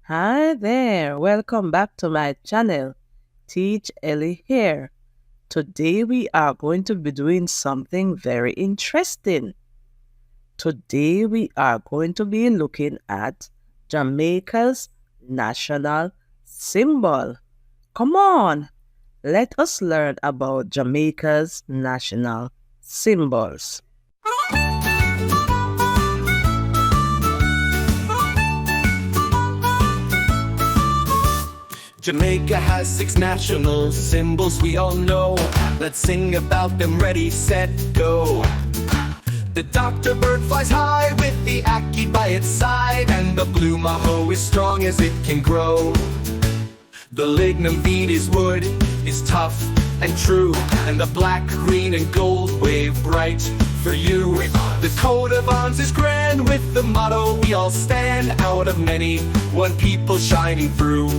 Hi there, welcome back to my channel. Teach Ellie here. Today we are going to be doing something very interesting. Today we are going to be looking at Jamaica's national symbol. Come on, let us learn about Jamaica's national symbols. Jamaica has 6 national symbols we all know. Let's sing about them, ready, set, go. The doctor bird flies high with the ackee by its side, and the blue maho is strong as it can grow. The lignum vitae's wood is tough and true, and the black, green, and gold wave bright for you. The coat of arms is grand with the motto, we all stand out of many, one people shining through.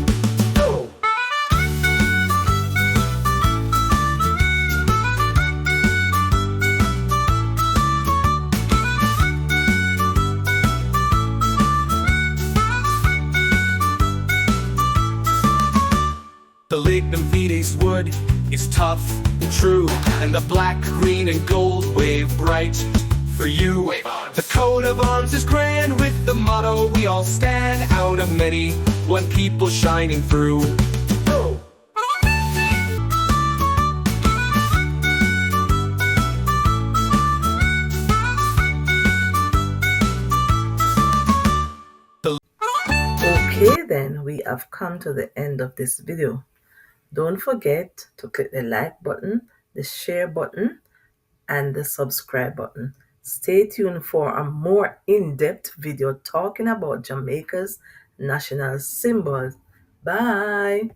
The lignum vitae's wood is tough and true, and the black, green, and gold wave bright for you. The coat of arms is grand with the motto, we all stand out of many, one people shining through. Okay then, we have come to the end of this video. Don't forget to click the like button, the share button, and the subscribe button. Stay tuned for a more in-depth video talking about Jamaica's national symbols. Bye!